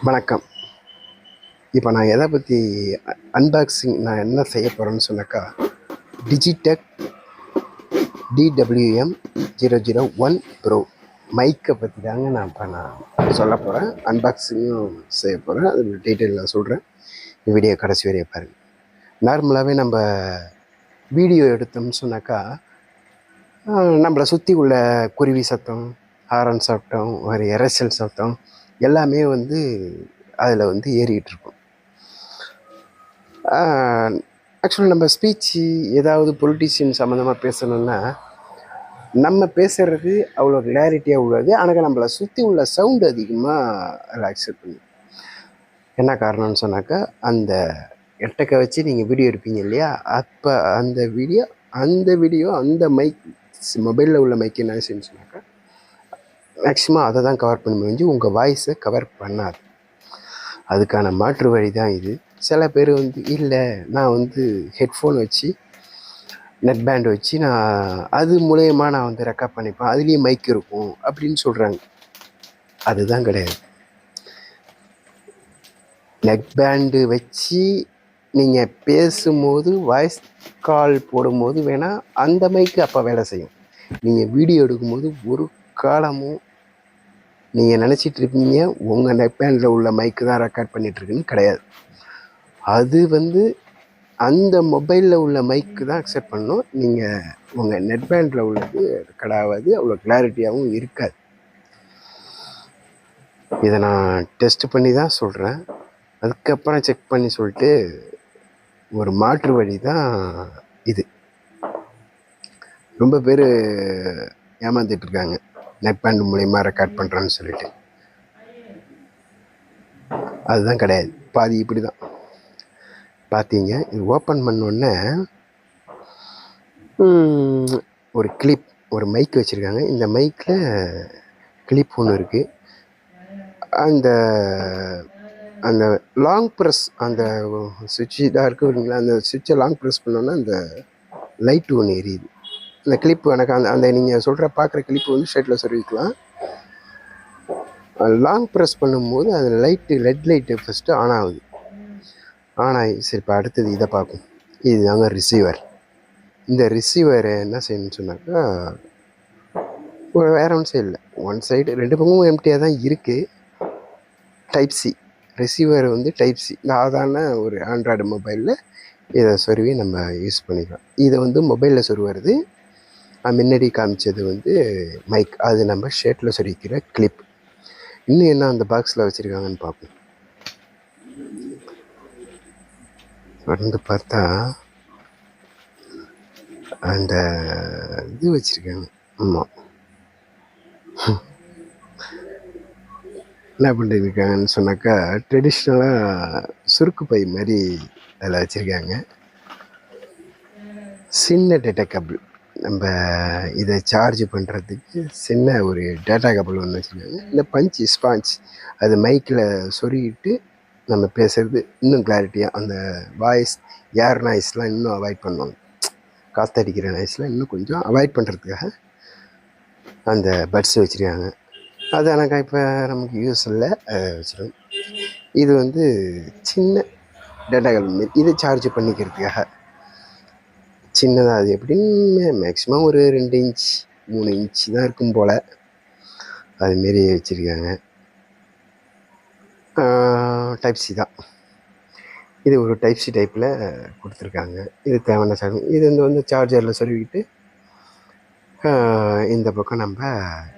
வணக்கம். இப்போ நான் எதை பற்றி அன்பாக்சிங் நான் என்ன செய்ய போகிறேன்னு சொன்னாக்கா, டிஜிடெக் DWM-001 ப்ரோ மைக்கை பற்றி தாங்க நான் சொல்ல போகிறேன். அன்பாக்சிங்கும் செய்ய போகிறேன். அது டீட்டெயில் நான் சொல்கிறேன். வீடியோ கடைசி வரைய பாருங்கள். நார்மலாகவே நம்ம வீடியோ எடுத்தோம்னு சொன்னாக்கா, நம்மளை சுற்றி உள்ள குருவி சத்தம், ஹாரன் சத்தம், ஒரு இரைச்சல் சத்தம் எல்லாமே அதில் ஏறிக்கிட்டு இருக்கும். ஆக்சுவலாக நம்ம ஸ்பீச்சு ஏதாவது பொலிட்டீஷியன் சம்மந்தமாக பேசணுன்னா நம்ம பேசுகிறது அவ்வளோ கிளாரிட்டியாக உள்ளது. ஆனால் நம்மளை சுற்றி உள்ள சவுண்டு அதிகமாக அதில் அக்செப்ட் பண்ணி என்ன காரணம்னு சொன்னாக்கா, அந்த எட்டக்கை வச்சு நீங்கள் வீடியோ எடுப்பீங்க இல்லையா, அப்போ அந்த வீடியோ அந்த மைக் மொபைலில் உள்ள மைக் என்ன ஆச்சுன்னு சொன்னாக்கா மேக்ஸிமம் அதை தான் கவர் பண்ண முடிஞ்சு உங்கள் வாய்ஸை கவர் பண்ணாது. அதுக்கான மாற்று வழி தான் இது. சில பேர் இல்லை நான் ஹெட்ஃபோன் வச்சு நெட் பேண்ட் வச்சு நான் அது மூலயமா நான் ரெக்கார்ட் பண்ணிப்பேன், அதுலேயும் மைக் இருக்கும் அப்படின்னு சொல்கிறாங்க. அதுதான் கிடையாது. நெட் பேண்டு வச்சு நீங்கள் பேசும்போது வாய்ஸ் கால் போடும்போது வேணால் அந்த மைக்கு அப்போ வேலை செய்யும். நீங்கள் வீடியோ எடுக்கும்போது ஒரு காலமும் நீங்கள் நினச்சிட்டு இருப்பீங்க உங்கள் நெட் பேண்டில் உள்ள மைக்கு தான் ரெக்கார்ட் பண்ணிகிட்ருக்குன்னு கிடையாது. அது அந்த மொபைலில் உள்ள மைக்கு தான் அக்செப்ட் பண்ணணும். நீங்கள் உங்கள் நெட் பேண்டில் உள்ளது ரெக்கார்ட் ஆகாது, அவ்வளோ கிளாரிட்டியாகவும் இருக்காது. இதை நான் டெஸ்ட் பண்ணி தான் சொல்கிறேன். அதுக்கப்புறம் செக் பண்ணி சொல்லிட்டு ஒரு மாற்று வழி தான் இது. ரொம்ப பேர் ஏமாந்துட்டுருக்காங்க நெட் பேண்ட் மூலயமா ரெக்கார்ட் பண்ணுறேன்னு சொல்லிட்டு. அதுதான் கிடையாது. பாதி இப்படி தான் பார்த்தீங்க. இது ஓப்பன் பண்ணோடனே ஒரு கிளிப், ஒரு மைக் வச்சுருக்காங்க. இந்த மைக்கில் கிளிப் ஒன்று இருக்குது. அந்த லாங் ப்ரெஸ், அந்த சுவிட்சு இதாக இருக்குது இல்லைங்களா, அந்த சுவிட்சை லாங் ப்ரெஸ் பண்ணோன்னா அந்த லைட்டு ஒன்று எரியுது. அந்த கிளிப்பு எனக்கு அந்த நீங்கள் சொல்கிற பார்க்குற கிளிப்பு ஷர்ட்டில் சொருவிக்கலாம். லாங் ப்ரெஸ் பண்ணும்போது அது லெட் லைட்டு ஃபஸ்ட்டு ஆன் ஆகுது. ஆன் ஆகி சரி இப்போ அடுத்தது இதை பார்க்கும். இதுதாங்க ரிசீவர். இந்த ரிசீவரை என்ன செய்யணும்னு சொன்னாக்கா, வேறு ஒன்றும் இல்லை, ஒன் சைடு ரெண்டு பக்கமும் எம்டியாக தான் இருக்குது. Type C receiver type C. சாதாரண ஒரு ஆண்ட்ராய்டு மொபைலில் இதை சொருவி நம்ம யூஸ் பண்ணிக்கலாம். இதை மொபைலில் சொருவது. முன்னாடி காமிச்சது மைக், அது நம்ம ஷர்ட்டில் சொருவிக்கிற கிளிப். இன்னும் என்ன அந்த பாக்ஸில் வச்சுருக்காங்கன்னு பார்ப்போம். பார்த்தா அந்த இது வச்சுருக்காங்க. ஆமாம், என்ன பண்ணியிருக்காங்கன்னு சொன்னாக்கா, ட்ரெடிஷ்னலாக சுருக்கு பை மாதிரி அதில் வச்சுருக்காங்க. சின்ன டேட்டா கேபிள், நம்ம இதை சார்ஜ் பண்ணுறதுக்கு சின்ன ஒரு டேட்டா கேபிள் ஒன்று வச்சுருக்காங்க. இந்த பஞ்சு ஸ்பாஞ்ச் அது மைக்கில் சொருகிட்டு நம்ம பேசுகிறது இன்னும் கிளாரிட்டியாக, அந்த வாய்ஸ் ஏர் நாய்ஸ்லாம் இன்னும் அவாய்ட் பண்ணுவாங்க. காற்றடிக்கிற நாய்ஸ்லாம் இன்னும் கொஞ்சம் அவாய்ட் பண்ணுறதுக்காக அந்த பட்ஸ் வச்சுருக்காங்க. அது எனக்கு இப்போ நமக்கு யூஸ் இல்லை, வச்சுருவோம். இது சின்ன டேட்டா கேபிள் மாரி, இதை சார்ஜ் பண்ணிக்கிறதுக்காக சின்னதாக. அது எப்படின்னு மேக்ஸிமம் ஒரு 2 இன்ச் 3 இன்ச் தான் இருக்கும் போல், அதுமாரி வச்சுருக்காங்க. டைப் சி தான் இது. ஒரு டைப் சி டைப்பில் கொடுத்துருக்காங்க. இது தேவையான சார்ஜ். இது சார்ஜரில் சொருவிக்கிட்டு இந்த பக்கம் நம்ம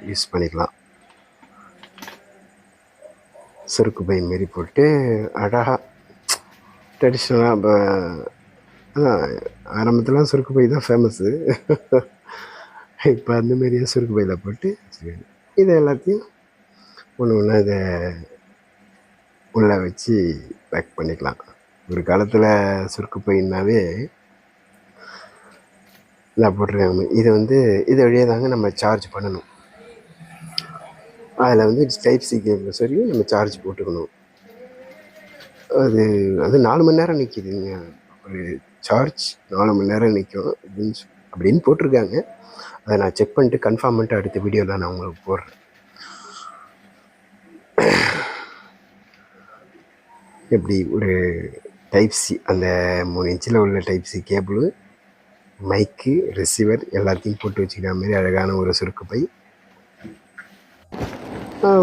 யூஸ் பண்ணிக்கலாம். சுருக்கு பை மாரி போட்டு அழகாக ட்ரெடிஷ்னலாக. இப்போ ஆரம்பத்தில் சுருக்கு பை தான் ஃபேமஸ்ஸு. இப்போ அந்தமாரியே சுருக்கு பையில் போட்டு இதை எல்லாத்தையும் ஒன்று ஒன்றா இதை உள்ளே வச்சு பேக் பண்ணிக்கலாம். ஒரு காலத்தில் சுருக்கு பைன்னாவே இதாக போட்டிருக்காங்க. இது வழியாக தாங்க நம்ம சார்ஜ் பண்ணணும். அதில் டைப் சி கேபிள் சரி நம்ம சார்ஜ் போட்டுக்கணும். அது 4 மணி நேரம் நிற்கிதுங்க. ஒரு சார்ஜ் 4 மணி நேரம் நிற்கும் அப்படின்னு போட்டிருக்காங்க. அதை நான் செக் பண்ணிட்டு கன்ஃபார்ம் பண்ணிட்டு அடுத்த வீடியோவில் நான் உங்களுக்கு போடுறேன். எப்படி ஒரு டைப் சி, அந்த 3 இன்ச்சில் உள்ள டைப் சி கேபிள், மைக்கு, ரிசீவர் எல்லாத்தையும் போட்டு வச்சுக்கிற மாதிரி அழகான ஒரு சுருக்கு பை,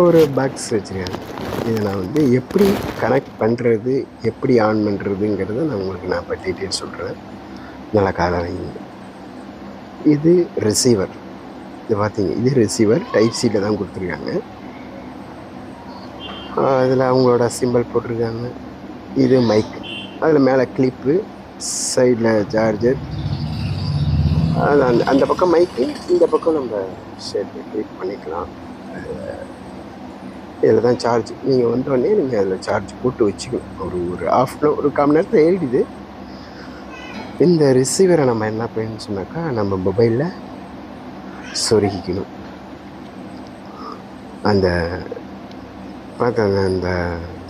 ஒரு பாக்ஸ் வச்சுருக்காங்க. இதை நான் வந்து எப்படி கனெக்ட் பண்ணுறது, எப்படி ஆன் பண்ணுறதுங்கிறத நான் உங்களுக்கு இப்போ டீட்டெயில் சொல்கிறேன். நல்லா காதை வைங்க. இது ரிசீவர். இது பார்த்தீங்க, இது ரிசீவர் டைப் சியில் தான் கொடுத்துருக்காங்க. அதில் அவங்களோட சிம்பிள் போட்டிருக்காங்க. இது மைக், அதில் மேலே கிளிப்பு, சைடில் சார்ஜர், அது அந்த பக்கம் மைக்கு, இந்த பக்கம் நம்ம ஷேப்பில் கிளிக் பண்ணிக்கலாம். இதில் தான் சார்ஜ். நீங்கள் வந்தோடனே நீங்கள் அதில் சார்ஜ் போட்டு வச்சுக்கணும். ஒரு ஆஃப் அன் ஹவர், ஒரு கால் மணி நேரத்தில் ஏறிடுது. இந்த ரிசீவரை நம்ம என்ன பண்ணணும்னு சொன்னாக்கா, நம்ம மொபைலில் சொருகிக்கணும். அந்த பார்த்தாங்க, அந்த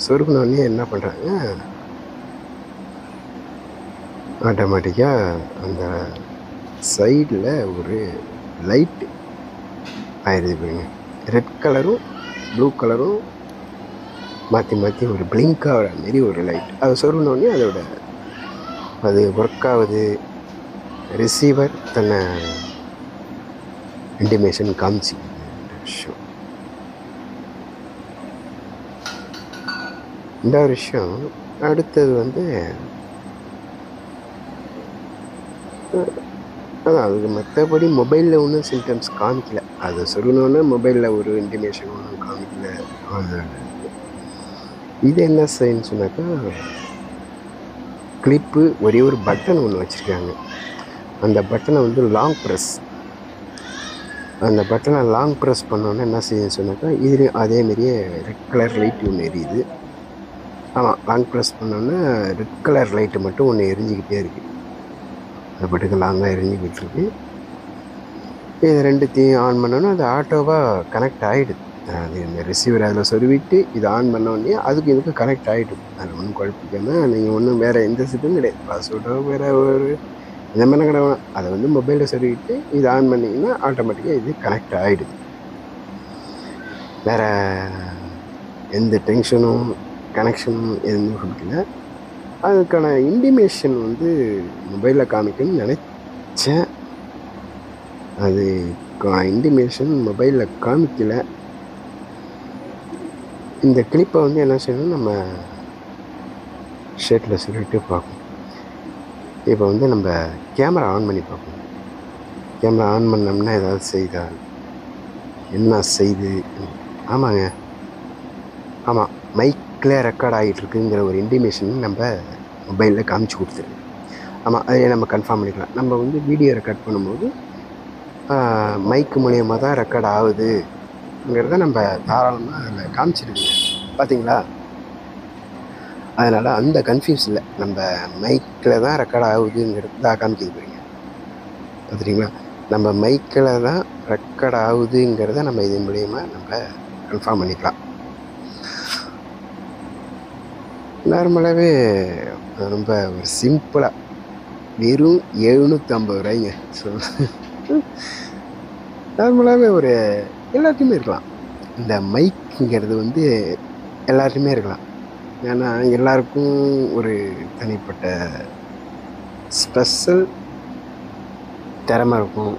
சொருகினோடனே என்ன பண்ணுறாங்க, ஆட்டோமேட்டிக்காக அந்த சைடில் ஒரு லைட்டு ஆயிடுது பாருங்க. ரெட் கலரும் ப்ளூ கலரும் மாற்றி மாற்றி ஒரு பிளிங்க் ஆகிற மாரி ஒரு லைட். அதை சொருகினோடனே அதோட அது ஒர்க் ஆகுது. ரிசீவர் தன்னை இன்டிமேஷன் காமிச்சு விஷயம். இந்த ஒரு விஷயம். அடுத்தது வந்து அதான், அதுக்கு மற்றபடி மொபைலில் ஒன்றும் சிம்டம்ஸ் காமிக்கல. அதை சொல்லணுன்னா மொபைலில் ஒரு இன்டிமேஷன் ஒன்றும் காமிக்கல. இது என்ன செய்யணும்னு சொன்னாக்கா, கிளிப்பு, ஒரே ஒரு பட்டன் ஒன்று வச்சுருக்காங்க. அந்த பட்டனை வந்து லாங் ப்ரெஸ், அந்த பட்டனை லாங் ப்ரெஸ் பண்ணோன்னே என்ன செய்யணும்னு சொன்னாக்கா, இதுலேயும் அதேமாரியே ரெட் கலர் லைட் ஒன்று எரியுது. ஆமாம், லாங் ப்ரெஸ் பண்ணோன்னே ரெட் கலர் லைட்டு மட்டும் ஒன்று எரிஞ்சிக்கிட்டே இருக்குது. அது பாட்டுக்கு லாங்காக எரிஞ்சிக்கிட்டு இருக்கு. இது ரெண்டுத்தையும் ஆன் பண்ணோன்னா அது ஆட்டோவாக கனெக்ட் ஆகிடுது. அது இந்த ரிசீவர் அதில் சொருவிட்டு இதை ஆன் பண்ணோடனே அதுக்கு இதுக்கு கனெக்ட் ஆகிடுது. அது ஒன்றும் குழப்பிக்காமல் நீங்கள் ஒன்றும் வேறு எந்த சிட்டும் கிடையாது. பாஸ்வேர்டோ வேறு ஒரு இந்த மாதிரி கிடையாது. அதை வந்து மொபைலில் சொருவிட்டு இதை ஆன் பண்ணிங்கன்னா ஆட்டோமேட்டிக்காக இது கனெக்ட் ஆகிடுது. வேறு எந்த டென்ஷனும் கனெக்ஷனும் எதுவுமே கொடுக்கல. அதுக்கான இன்டிமேஷன் வந்து மொபைலில் காமிக்கணும்னு நினச்சேன். அது இன்டிமேஷன் மொபைலில் காமிக்கல. இந்த கிளிப்பை வந்து என்ன செய்யணும், நம்ம ஷேட்டில் சொல்லிட்டு பார்க்கணும். இப்போ வந்து நம்ம கேமரா ஆன் பண்ணி பார்க்கணும். கேமரா ஆன் பண்ணோம்னா ஏதாவது செய்தா, என்ன செய்து? ஆமாங்க, ஆமாம், மைக்கில் ரெக்கார்ட் ஆகிட்டு இருக்குங்கிற ஒரு இன்டிமேஷன் நம்ம மொபைலில் காமிச்சு கொடுத்துருக்கு. ஆமாம், அதை நம்ம கன்ஃபார்ம் பண்ணிக்கலாம். நம்ம வந்து வீடியோ ரெக்கார்ட் பண்ணும்போது மைக்கு மூலியமாக தான் ரெக்கார்ட் ஆகுதுங்கிறத நம்ம தாராளமாக அதில் காமிச்சிருக்கீங்க, பார்த்தீங்களா? அதனால் அந்த கன்ஃபியூஸ் இல்லை. நம்ம மைக்கில் தான் ரெக்கார்ட் ஆகுதுங்கிறது தான் காமிக்கிது போகிறீங்க, பார்த்துட்டிங்களா? நம்ம மைக்கில் தான் ரெக்கார்ட் ஆகுதுங்கிறத நம்ம இதன் மூலியமாக நம்ம கன்ஃபார்ம் பண்ணிக்கலாம். நார்மலாகவே ரொம்ப ஒரு சிம்பிளாக வெறும் 750 ரூபாய்ங்க. ஸோ நார்மலாகவே ஒரு எல்லாத்தையுமே இருக்கலாம். இந்த மைக்குங்கிறது வந்து எல்லாத்தையுமே இருக்கலாம். ஏன்னா எல்லாருக்கும் ஒரு தனிப்பட்ட ஸ்பெஷல் திறமை இருக்கும்.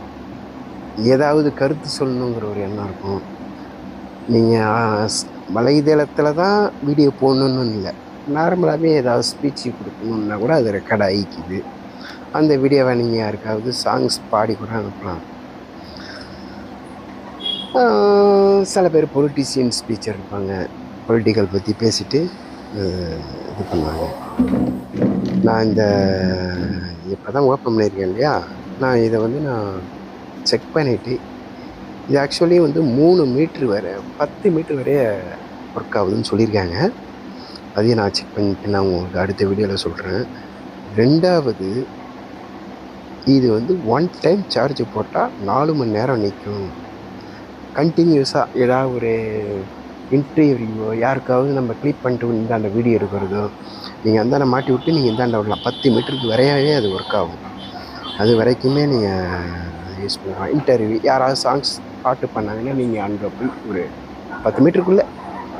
ஏதாவது கருத்து சொல்லணுங்கிற ஒரு எண்ணம் இருக்கும். நீங்கள் வலைதளத்தில் தான் வீடியோ போடணுன்னு இல்லை, நார்மலாகவே ஏதாவது ஸ்பீச்சு கொடுக்கணுன்னா கூட அது ரெக்கார்ட் ஆகிக்குது. அந்த வீடியோவை நீங்கள் யாருக்காவது சாங்ஸ் பாடி கூட அனுப்பலாம். சில பேர் பொலிட்டீஷியன் ஸ்பீச்சர் இருப்பாங்க, பொலிட்டிக்கல் பற்றி பேசிட்டு இது பண்ணுவாங்க. நான் இந்த இப்போ தான் ஓப்பன் பண்ணியிருக்கேன் இல்லையா, நான் இதை வந்து நான் செக் பண்ணிவிட்டு, இது ஆக்சுவலி வந்து 3 மீட்ரு வரை 10 மீட்ரு வரைய ஒர்க் ஆகுதுன்னு சொல்லியிருக்காங்க. அதையும் நான் செக் பண்ணிவிட்டு நான் உங்களுக்கு அடுத்த வீடியோவில் சொல்கிறேன். ரெண்டாவது, இது வந்து 1 டைம் சார்ஜ் போட்டால் 4 மணி நேரம் நிற்கும். கண்டினியூஸாக ஏதாவது ஒரு இன்டர்வியூவோ யாருக்காவது நம்ம கிளிக் பண்ணிட்டு இந்தாண்ட வீடியோ எடுக்கிறதோ, நீங்கள் அந்தாண்ட மாட்டி விட்டு நீங்கள் இந்தாண்ட விடலாம். 10 மீட்டருக்கு வரையாவே அது ஒர்க் ஆகும். அது வரைக்குமே நீங்கள் யூஸ் பண்ணலாம். இன்டர்வியூ யாராவது சாங்ஸ் பாட்டு பண்ணாங்கன்னா நீங்கள் அங்கே போய் ஒரு 10 மீட்டருக்குள்ளே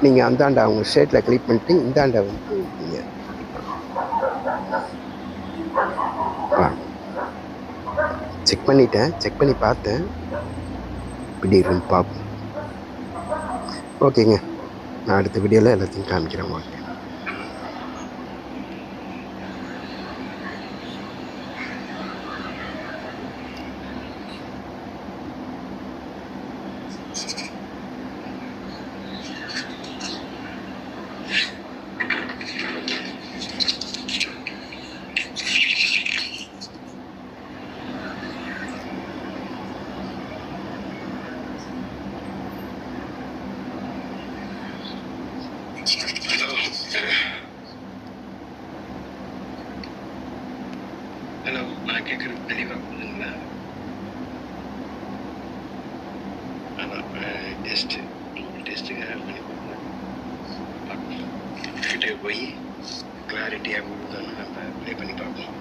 நீங்கள் அந்தாண்ட அவங்க ஷர்ட்டில் கிளிக் பண்ணிட்டு இந்தாண்ட வந்து நீங்கள் செக் பண்ணிட்டேன், செக் பண்ணி பார்த்தேன். இப்படி இருக்குன்னு பார்ப்போம். ஓகேங்க, நான் அடுத்த வீடியோவில் எல்லாத்தையும் காமிக்கிறேன் உங்களுக்கு. ஹலோ, நான் கேட்குறது தெளிவாக புரியுதுங்களா? அதான் டெஸ்ட்டு டெஸ்ட்டுக்காக பண்ணி பார்ப்போம். கிட்டே போய் கிளாரிட்டியாக கொடுத்தாலும் நம்ம ப்ளே பண்ணி பார்ப்போம்.